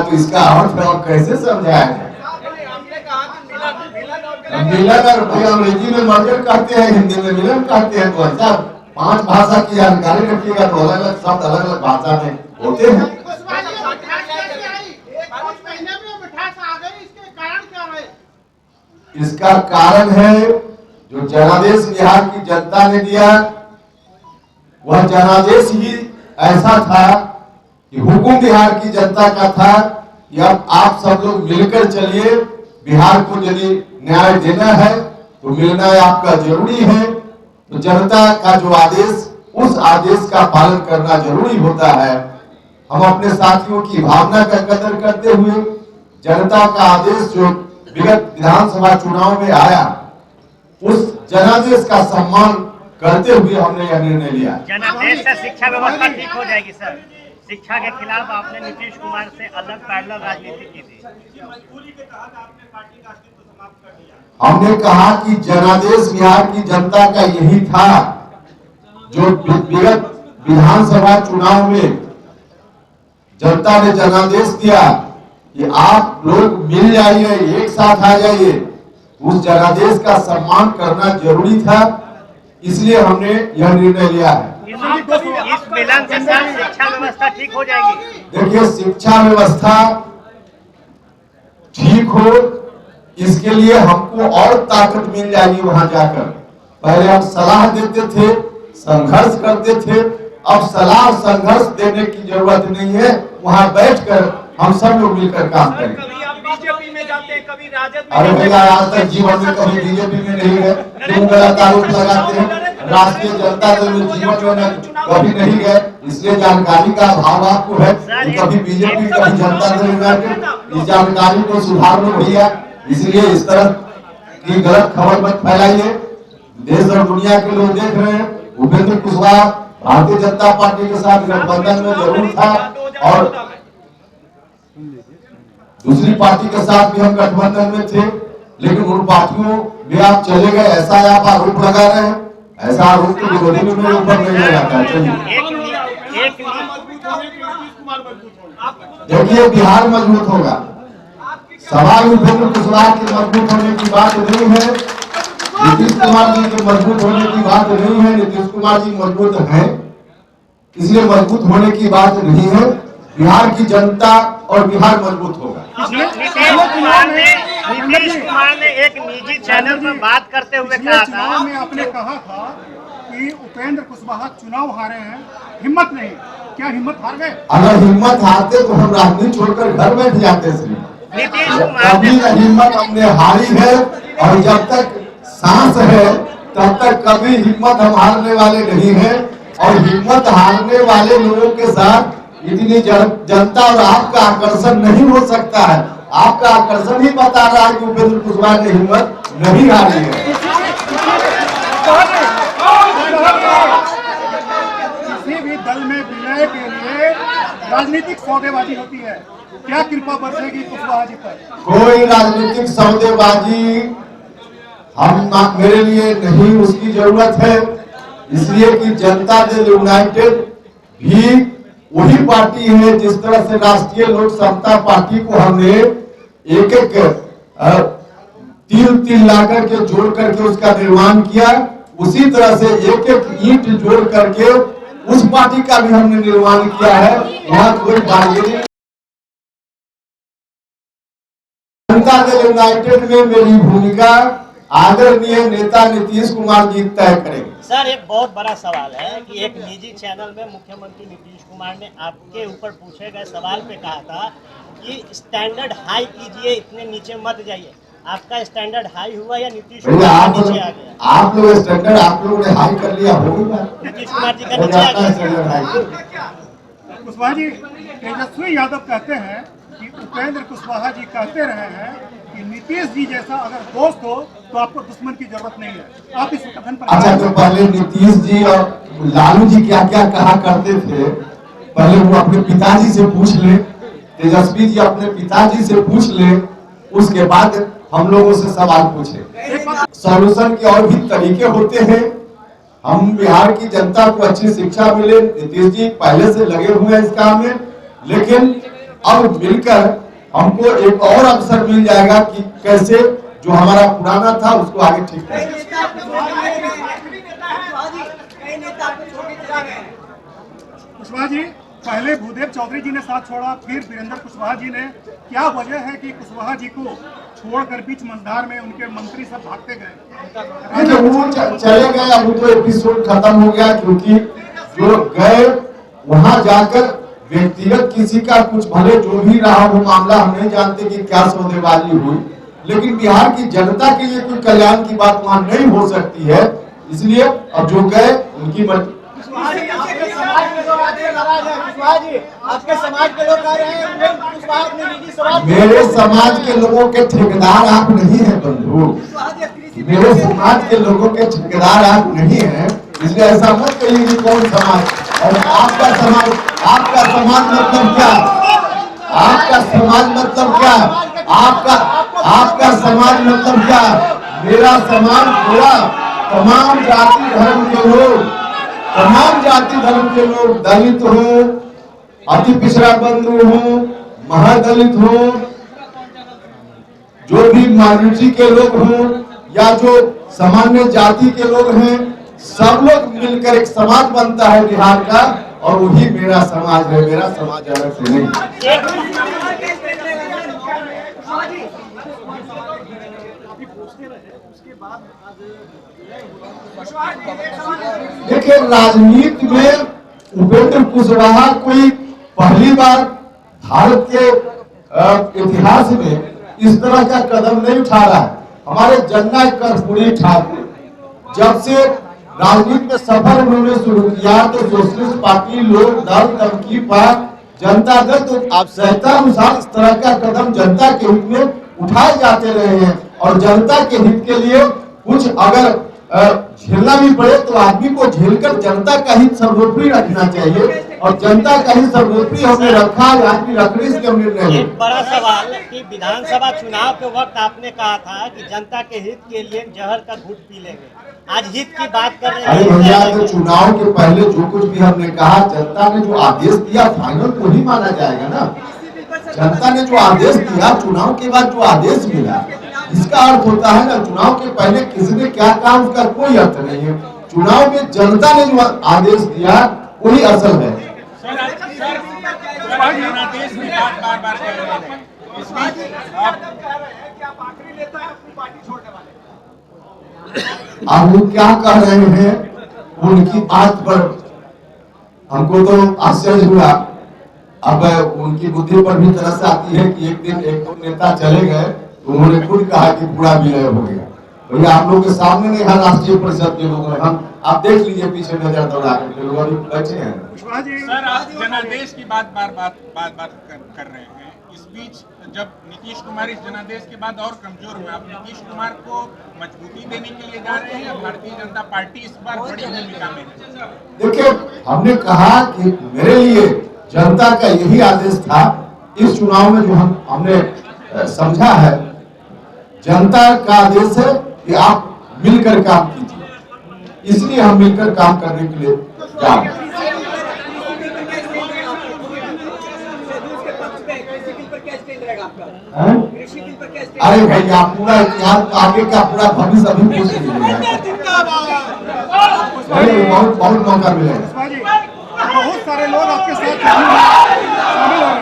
तो इसका अर्थ और कैसे समझाया जाए? मिलन और अंग्रेजी में मर्जर कहते हैं, हिंदी में मिलन कहते हैं। तो ऐसा 5 भाषा की जानकारी रखिएगा तो अलग अलग शब्द अलग अलग भाषा में होते हैं। इसका कारण है जो जनादेश बिहार की जनता ने दिया, वह जनादेश ही ऐसा था कि हुकुम बिहार की जनता का था कि अब आप सब लोग मिलकर चलिए, बिहार को यदि न्याय देना है तो मिलना आपका जरूरी है। तो जनता का जो आदेश, उस आदेश का पालन करना जरूरी होता है। हम अपने साथियों की भावना का कदर करते हुए जनता का आदेश जो विगत विधानसभा चुनाव में आया, उस जनादेश का सम्मान करते हुए हमने यह निर्णय लिया। जनादेश से शिक्षा व्यवस्था ठीक हो जाएगी सर। शिक्षा के खिलाफ आपने नीतीश कुमार से अलग पैरेलल राजनीति की थी। मजबूरी के तहत आपने पार्टी का अस्तित्व समाप्त कर दिया। हमने कहा कि जनादेश बिहार की जनता का यही था, जो विगत विधानसभा चुनाव में जनता ने जनादेश दिया कि आप लोग मिल जाइए, एक साथ आ जाइए। उस जनादेश का सम्मान करना जरूरी था, इसलिए हमने यह निर्णय लिया है। इस मिलन से शिक्षा व्यवस्था ठीक हो जाएगी। देखिए, शिक्षा व्यवस्था ठीक हो, इसके लिए हमको और ताकत मिल जाएगी। वहां जाकर पहले हम सलाह देते थे, संघर्ष करते थे, अब सलाह संघर्ष देने की जरूरत नहीं है। वहां बैठकर हम सब लोग मिलकर काम करें। कभी आप बीजेपी में जाते हैं, कभी राजद में। अरे भैया, आज तक जीवन में कभी बीजेपी में नहीं गए, क्यों गलत आरोप लगाते हैं? राष्ट्रीय जनता दल में जीवन में कभी नहीं गए, इसलिए जानकारी का अभाव आपको है। कभी बीजेपी, कभी जनता दल यूनाइटेड, इस जानकारी को सुधार लो भैया। इसलिए इस तरह की गलत खबर मत फैलाइए। देश और दुनिया के लोग देख रहे हैं। उपेंद्र कुशवाहा भारतीय जनता पार्टी के साथ गठबंधन में जरूर था और दूसरी पार्टी के साथ भी हम गठबंधन में थे, लेकिन उन पार्टियों में आप चले गए, ऐसा आप आरोप लगा रहे हैं। ऐसा आरोप तो विरोधी में मेरे ऊपर नहीं लगाता है। देखिए, बिहार मजबूत होगा। सवाल उपेंद्र कुशवाहा के मजबूत होने की बात नहीं है, नीतीश कुमार जी के मजबूत होने की बात नहीं है। नीतीश कुमार जी मजबूत हैं, इसलिए मजबूत होने की बात नहीं है। बिहार की जनता और बिहार मजबूत होगा। नीतीश कुमार ने एक निजी चैनल पर बात करते हुए कहा था, में आपने कहा था कि उपेंद्र कुशवाहा चुनाव हारे हैं, हिम्मत नहीं। क्या हिम्मत हार गए? अगर हिम्मत हारते तो हम राजनीति छोड़कर घर बैठ जाते। नीतीश कुमार कभी हिम्मत हमने हारी है, और जब तक सांस है तब तक कभी हिम्मत हम हारने वाले नहीं है। और हिम्मत हारने वाले लोगों के साथ इतनी जनता और आपका आकर्षण नहीं हो सकता है। आपका आकर्षण ही बता रहा है कि उपेंद्र कुशवाहा ने हिम्मत नहीं हारी है। किसी भी दल में विलय के लिए राजनीतिक सौदेबाजी होती है। क्या कृपा बरसेगी कुशवाहा जी पर? कोई राजनीतिक सौदेबाजी मेरे लिए नहीं, उसकी जरूरत है। इसलिए कि जनता दल यूनाइटेड भी वही पार्टी है जिस तरह से राष्ट्रीय लोक समता पार्टी को हमने एक एक तिल ला करके जोड़ करके उसका निर्माण किया, उसी तरह से एक एक ईंट जोड़ करके उस पार्टी का भी हमने निर्माण किया है। वहां कोई बार्गेनिंग। जनता दल यूनाइटेड में मेरी भूमिका आदरणीय नेता नीतीश कुमार जी तय करेंगे। सर, एक बहुत बड़ा सवाल है कि एक निजी चैनल में मुख्यमंत्री नीतीश कुमार ने आपके ऊपर पूछे गए सवाल पे कहा था कि स्टैंडर्ड हाई कीजिए, इतने नीचे मत जाइए। आपका स्टैंडर्ड हाई हुआ या नीतीश कुमार नीचे आ गया? आप लोग स्टैंडर्ड आप लोगों ने हाई कर लिया, हो गया नीतीश कुमार जी का नीचे आ गया। कुशवाहा जी, तेजस्वी यादव कहते हैं कि उपेंद्र कुशवाहा जी कहते रहे हैं कि नीतीश जी जैसा अगर दोस्त हो तो आपको दुश्मन की जरूरत नहीं है। आप इस कथन पर अच्छा, तो पहले नीतीश जी और लालू जी क्या क्या कहा करते थे, पहले वो अपने पिताजी से पूछ ले। तेजस्वी जी अपने पिताजी से पूछ ले, उसके बाद हम लोगों से सवाल पूछे। सॉल्यूशन के और भी तरीके होते हैं। हम बिहार की जनता को अच्छी शिक्षा मिले, नीतीश जी पहले से लगे हुए हैं इस काम में, लेकिन अब मिलकर हमको एक और अवसर मिल जाएगा कि कैसे जो हमारा पुराना था उसको आगे ठीक करें। कुशवाहा जी, पहले भूदेव चौधरी जी ने साथ छोड़ा, फिर वीरेंद्र कुशवाहा जी ने। क्या वजह है कि कुशवाहा जी को छोड़कर बीच मंझधार में उनके मंत्री सब भागते गए? वो चले गए, अब तो एपिसोड खत्म हो गया, क्योंकि जो गए वहां जाकर व्यक्तिगत किसी का कुछ भले जो भी रहा वो मामला, हम नहीं जानते कि क्या सौदेबाजी हुई, लेकिन बिहार की जनता के लिए कोई कल्याण की बात वहां नहीं हो सकती है। इसलिए अब जो गए उनकी मर्जी। आपके समाज के लोग कह रहे हैं कुशवाहा अपने निजी सवाल। मेरे समाज के लोगों के ठेकेदार आप नहीं है बंधु, मेरे समाज के लोगों के ठेकेदार आप नहीं है, इसलिए ऐसा मत कहिए कि कौन समाज और आपका समाज मतलब क्या? आपका समाज मतलब क्या? आपका समाज मतलब क्या? मेरा समाज पूरा तमाम जाति धर्म के लोग, दलित हो, अति पिछड़ा बंधु हो, महादलित हो, जो भी माइनॉरिटी के लोग हों या जो सामान्य जाति के लोग हैं, सब लोग मिलकर एक समाज बनता है बिहार का, और वही मेरा समाज है। मेरा समाज अलग से नहीं। देखिए, राजनीति में उपेंद्र कुशवाहा कोई पहली बार भारत के इतिहास में इस तरह का कदम नहीं उठा रहा है। हमारे जननायक कर्पूरी ठाकुर जब से राजनीति में सफर उन्होंने शुरू किया तो सोशलिस्ट पार्टी, लोक दल, तमकी पार्टी, जनता दल, तो आवश्यकतानुसार इस तरह का कदम जनता के हित में उठाए जाते रहे हैं। और जनता के हित के लिए कुछ अगर झेलना भी पड़े तो आदमी को झेलकर जनता का हित सर्वोपरि रखना चाहिए, और जनता का हित सर्वोपरि हमने रखा है। आदमी रखने से निर्णय। एक बड़ा सवाल कि विधानसभा चुनाव के वक्त आपने कहा था कि जनता के हित के लिए जहर का घूंट पी लेंगे, आज हित की बात कर रहे हैं। अरे भैया, तो चुनाव के पहले जो कुछ भी हमने कहा, जनता ने जो आदेश दिया फाइनल तो ही माना जाएगा ना। जनता ने जो आदेश दिया, चुनाव के बाद जो आदेश मिला, इसका अर्थ होता है ना, चुनाव के पहले किसी ने क्या कहा उसका कोई अर्थ नहीं है। चुनाव में जनता ने जो आदेश दिया वही असल है। अब वो क्या कह रहे हैं उनकी बात पर हमको तो आश्चर्य हुआ। अब उनकी बुद्धि पर भी तरस आती है कि एक दिन एक दो नेता चले गए तो उन्होंने खुद कहा कि पूरा विलय हो गया। भैया, आप लोग के सामने नहीं है राष्ट्रीय परिषद के लोग, हम आप देख लीजिए पीछे नजर दौड़ा के लोग अभी बैठे हैं। सर, आप जनादेश की बात बार कर रहे हैं। इस बीच जब नीतीश कुमार इस जनादेश के बाद और कमजोर हुए, आप नीतीश कुमार को मजबूती देने के लिए जा रहे हैं। भारतीय जनता पार्टी इस बार बड़ी भूमिका में है। देखिए, हमने कहा कि मेरे लिए जनता का यही आदेश था। इस चुनाव में जो हमने समझा है, जनता का आदेश है कि आप मिलकर काम कीजिए, इसलिए हम मिलकर काम करने के लिए जा रहे हैं। अरे भैया, पूरा इतिहास आगे का पूरा भविष्य अभी पूछ लीजिए, बहुत मौका मिलेगा। बहुत सारे लोग आपके साथ शामिल हो रहे हैं,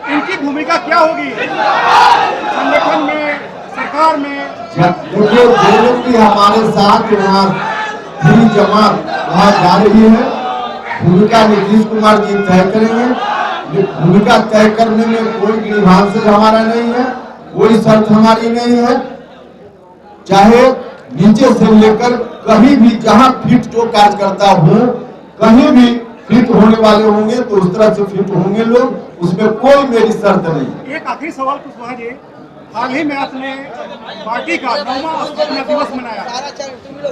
इनकी भूमिका क्या होगी संगठन में, सरकार में? देखिए, जो लोग भी हमारे साथ वहाँ पूरी जमात वहाँ जा रही है, भूमिका नीतीश कुमार जी तय करेंगे। भूमिका तय करने में कोई गिरिभांस हमारा नहीं है, कोई शर्त हमारी नहीं है। चाहे नीचे से लेकर कहीं भी जहाँ फिट जो कार्यकर्ता हो, कहीं भी फिट होने वाले होंगे तो उस तरह से फिट होंगे लोग, उसमें कोई मेरी शर्त नहीं। एक आखिरी सवाल कुशवाहा जी, हाल ही में आपने पार्टी का 9वां स्थापना दिवस मनाया,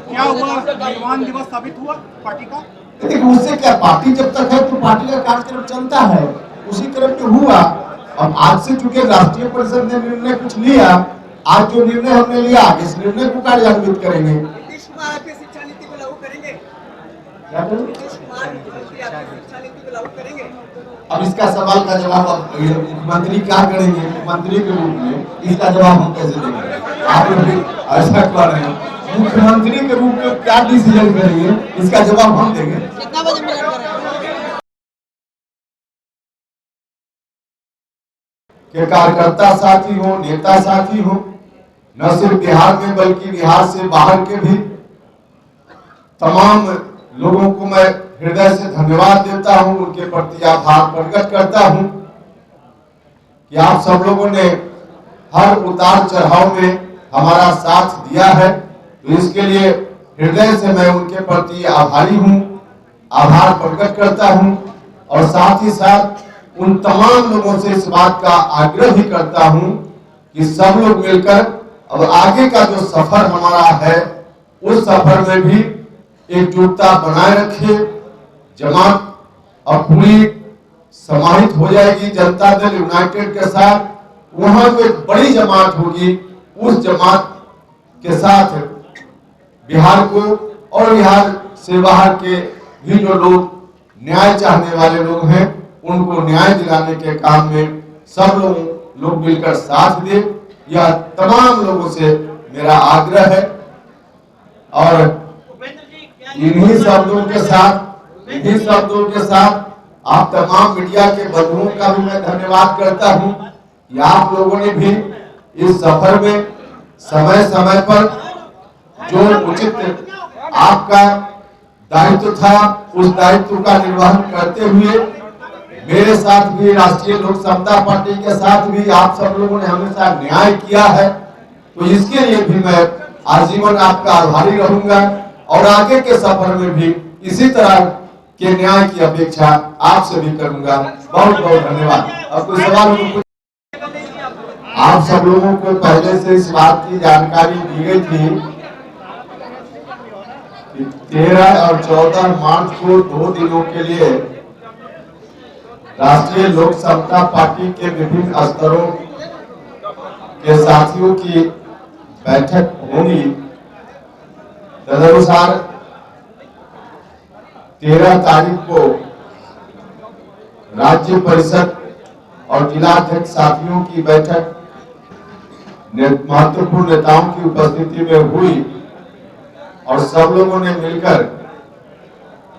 क्या हुआ? निर्वाण दिवस साबित हुआ पार्टी का? देखिए, उससे क्या, पार्टी जब तक है तो पार्टी का कार्यक्रम चलता है, उसी क्रम में हुआ। अब आज से चूंकि राष्ट्रीय परिषद ने निर्णय कुछ लिया, आज जो निर्णय हमने लिया आगे इस निर्णय को कार्यान्वित करेंगे। नीतीश कुमार आपकी शिक्षा नीति को लागू करेंगे? क्या करेंगे? नीतीश कुमार शिक्षा नीति अब इसका सवाल का जवाब अब मुख्यमंत्री क्या करेंगे, मुख्यमंत्री के रूप में इसका जवाब हम कैसे देंगे? आप लोग ऐसा कर रहे हैं, मुख्यमंत्री के रूप में क्या डिसीजन करेंगे, इसका जवाब हम देंगे। कितना बजे मिलन करेंगे? कि कार्यकर्ता साथी हो, नेता साथी हो, न सिर्फ बिहार में बल्कि बिहार से बाहर के भी तमाम लोगों को मैं हृदय से धन्यवाद देता हूं, उनके प्रति आभार प्रकट करता हूं कि आप सब लोगों ने हर उतार चढ़ाव में हमारा साथ दिया है। तो इसके लिए हृदय से मैं उनके प्रति आभारी हूं, आभार प्रकट करता हूं और साथ ही साथ उन तमाम लोगों से इस बात का आग्रह भी करता हूं कि सब लोग मिलकर अब आगे का जो सफर हमारा है उस सफर में भी एकजुटता बनाए रखे। जमात अब पूरी समाहित हो जाएगी जनता दल यूनाइटेड के साथ, वहां जो एक बड़ी जमात होगी उस जमात के साथ बिहार को और बिहार से बाहर के भी जो लोग न्याय चाहने वाले लोग हैं उनको न्याय दिलाने के काम में सब लोग मिलकर साथ दे, यह तमाम लोगों से मेरा आग्रह है। और इन्हीं शब्दों के साथ आप तमाम मीडिया के बंधुओं का भी मैं धन्यवाद करता हूं कि आप लोगों ने भी इस सफर में समय समय पर जो उचित आपका दायित्व था उस दायित्व का निर्वहन करते हुए मेरे साथ भी, राष्ट्रीय लोक समता पार्टी के साथ भी आप सब लोगों ने हमेशा न्याय किया है। तो इसके लिए भी मैं आजीवन आपका आभारी रहूंगा और आगे के सफर में भी इसी तरह के न्याय की अपेक्षा आपसे भी करूंगा। बहुत बहुत धन्यवाद। अब कोई सवाल हो? आप सब लोगों को पहले से इस बात की जानकारी दी गई थी कि 13 और 14 मार्च को 2 दिनों के लिए राष्ट्रीय लोक समता पार्टी के विभिन्न स्तरों के साथियों की बैठक होगी। तदनुसार 13 तारीख को राज्य परिषद और जिलाध्यक्ष साथियों की बैठक महत्वपूर्ण नेताओं की उपस्थिति में हुई और सब लोगों ने मिलकर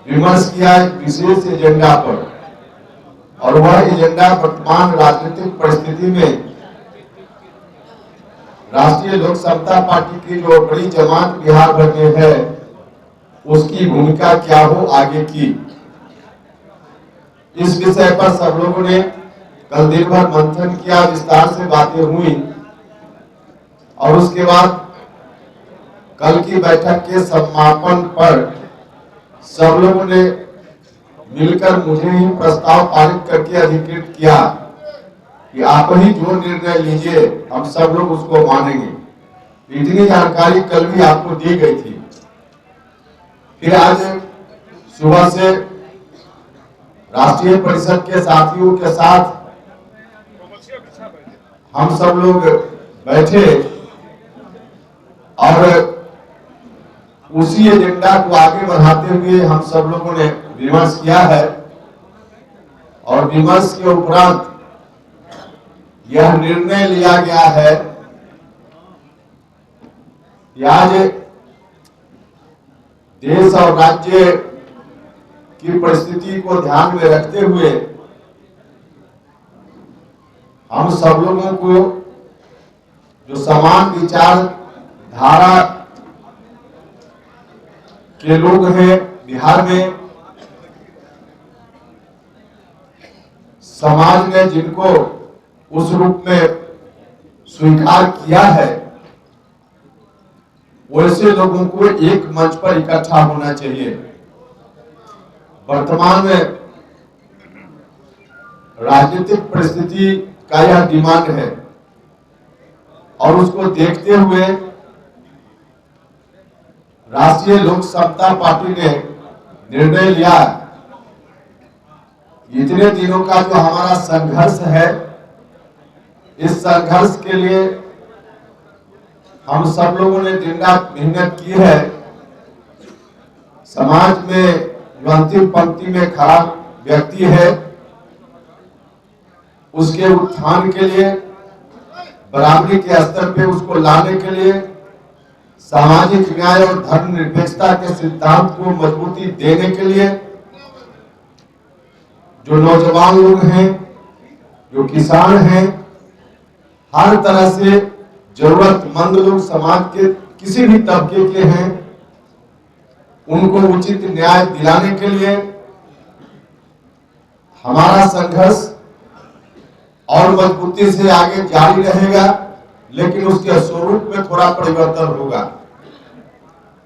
विमर्श किया एक विशेष एजेंडा पर, और वह एजेंडा वर्तमान राजनीतिक परिस्थिति में राष्ट्रीय लोक समता पार्टी की जो बड़ी जमात बिहार भर में है उसकी भूमिका क्या हो आगे की। इस विषय पर सब लोगों ने कल दिन भर मंथन किया, विस्तार से बातें हुई और उसके बाद कल की बैठक के समापन पर सब लोगों ने मिलकर मुझे ही प्रस्ताव पारित करके अधिकृत किया कि आप ही जो निर्णय लीजिए हम सब लोग उसको मानेंगे। इतनी जानकारी कल भी आपको दी गई थी। फिर आज सुबह से राष्ट्रीय परिषद के साथियों के साथ हम सब लोग बैठे और उसी एजेंडा को आगे बढ़ाते हुए हम सब लोगों ने विमर्श किया है और विमर्श के उपरांत यह निर्णय लिया गया है कि आज देश और राज्य की परिस्थिति को ध्यान में रखते हुए हम सब लोगों को जो समान विचारधारा के लोग हैं बिहार में, समाज ने जिनको उस रूप में स्वीकार किया है वैसे लोगों को एक मंच पर इकट्ठा होना चाहिए। वर्तमान में राजनीतिक परिस्थिति का यह डिमांड है और उसको देखते हुए राष्ट्रीय लोक समता पार्टी ने निर्णय लिया इतने दिनों का जो हमारा संघर्ष है इस संघर्ष के लिए हम सब लोगों ने दिन रात मेहनत की है। समाज में जो अंतिम पंक्ति में खड़ा व्यक्ति है, उसके उत्थान के लिए, बराबरी के स्तर पे उसको लाने के लिए, सामाजिक न्याय और धर्मनिरपेक्षता के सिद्धांत को मजबूती देने के लिए जो नौजवान लोग हैं, जो किसान हैं, हर तरह से जरूरतमंद लोग समाज के किसी भी तबके के हैं, उनको उचित न्याय दिलाने के लिए हमारा संघर्ष और मजबूती से आगे जारी रहेगा। लेकिन उसके स्वरूप में थोड़ा परिवर्तन होगा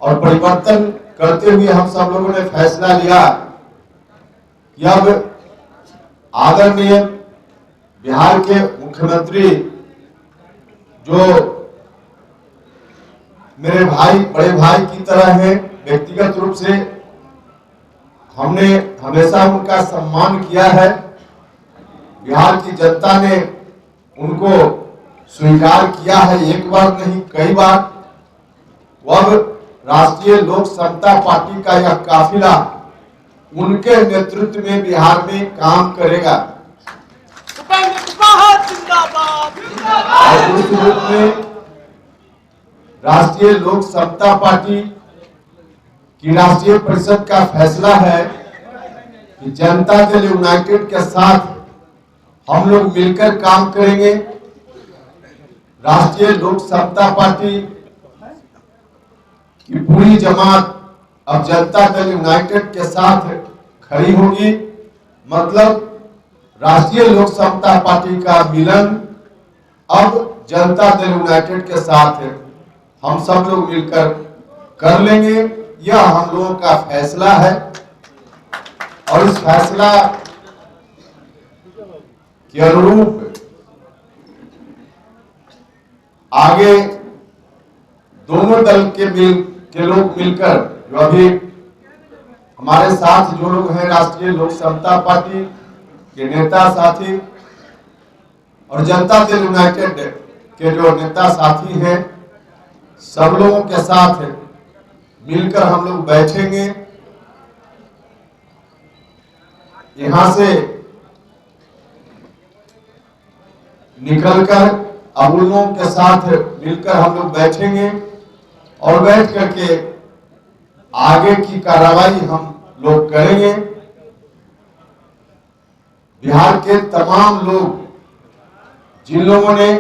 और परिवर्तन करते हुए हम सब लोगों ने फैसला लिया कि अब आदरणीय बिहार के मुख्यमंत्री जो मेरे भाई, बड़े भाई की तरह हैं, व्यक्तिगत रूप से हमने हमेशा उनका सम्मान किया है। बिहार की जनता ने उनको स्वीकार किया है, एक बार नहीं कई बार। अब राष्ट्रीय लोक समता पार्टी का यह काफिला उनके नेतृत्व में बिहार में काम करेगा और उस रूप में राष्ट्रीय लोक समता पार्टी की राष्ट्रीय परिषद का फैसला है कि जनता दल यूनाइटेड के साथ हम लोग मिलकर काम करेंगे। राष्ट्रीय लोक समता पार्टी की पूरी जमात अब जनता दल यूनाइटेड के साथ खड़ी होगी। मतलब राष्ट्रीय लोक समता पार्टी का मिलन अब जनता दल यूनाइटेड के साथ हम सब लोग मिलकर कर लेंगे। यह हम लोगों का फैसला है और इस फैसला के अनुरूप आगे दोनों दल के लोग मिलकर, जो अभी हमारे साथ जो लोग हैं राष्ट्रीय लोक समता पार्टी के नेता साथी और जनता दल यूनाइटेड के जो नेता साथी हैं, सब लोगों के साथ मिलकर हम लोग बैठेंगे। यहां से निकलकर अब उन लोगों के साथ मिलकर हम लोग बैठेंगे और बैठ करके आगे की कार्रवाई हम लोग करेंगे। बिहार के तमाम लोग जिन लोगों ने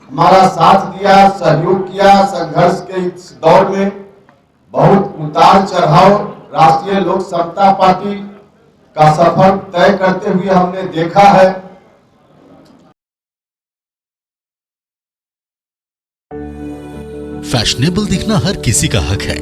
हमारा साथ दिया, सहयोग किया, संघर्ष के इस दौर में बहुत उतार चढ़ाव राष्ट्रीय लोक समता पार्टी का सफर तय करते हुए हमने देखा है। फैशनेबल दिखना हर किसी का हक है।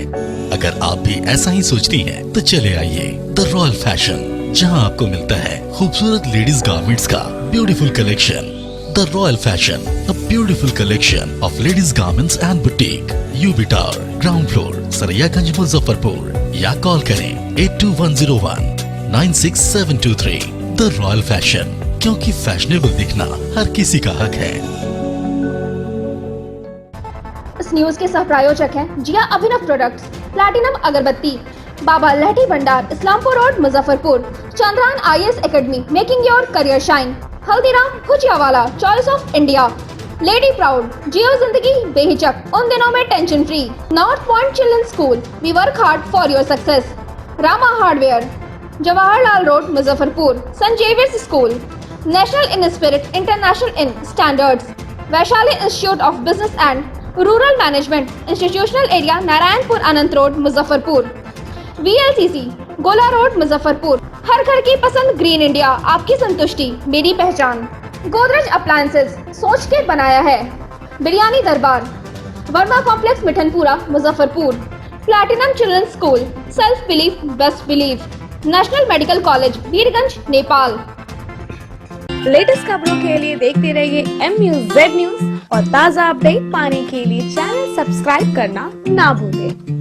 अगर आप भी ऐसा ही सोचती हैं, तो चले आइए द रॉयल फैशन, जहां आपको मिलता है खूबसूरत लेडीज गारमेंट्स का beautiful collection. The royal fashion, a beautiful collection of ladies garments and boutique, UB tower, ground floor, Saraiyaganj, Muzaffarpur. या कॉल करें 8210196723। द रॉयल फैशन, क्योंकि फैशनेबल दिखना हर किसी का हक है। इस न्यूज के सह प्रायोजक हैं जिया अभिनव प्रोडक्ट्स, प्लैटिनम अगरबत्ती, Baba Lahthi Bhandar, Islampur road, Muzaffarpur. Chandrayan IAS academy, making your career shine. Haldiram Bhujiawala, choice of India. Lady proud, जियो जिंदगी बेहिचक, उन दिनों में tension free. North point children's school, we work hard for your success. Rama hardware, Jawaharlal road, Muzaffarpur. Saint Xavier's school, national in spirit, international in standards. Vaishali institute of business and rural management, institutional area, Narayanpur Anant road, Muzaffarpur. VLCC, Gola road, Muzaffarpur. हर घर की पसंद, green India, आपकी संतुष्टि मेरी पहचान। Godrej appliances, सोच के बनाया है। Biryani Darbar, Verma complex, Mithanpura, Muzaffarpur. Platinum children's school, self belief best belief. National medical college, Birgunj, Nepal. Latest खबरों के लिए देखते रहिए MUZ न्यूज और ताज़ा अपडेट पाने के लिए चैनल सब्सक्राइब करना ना भूलें।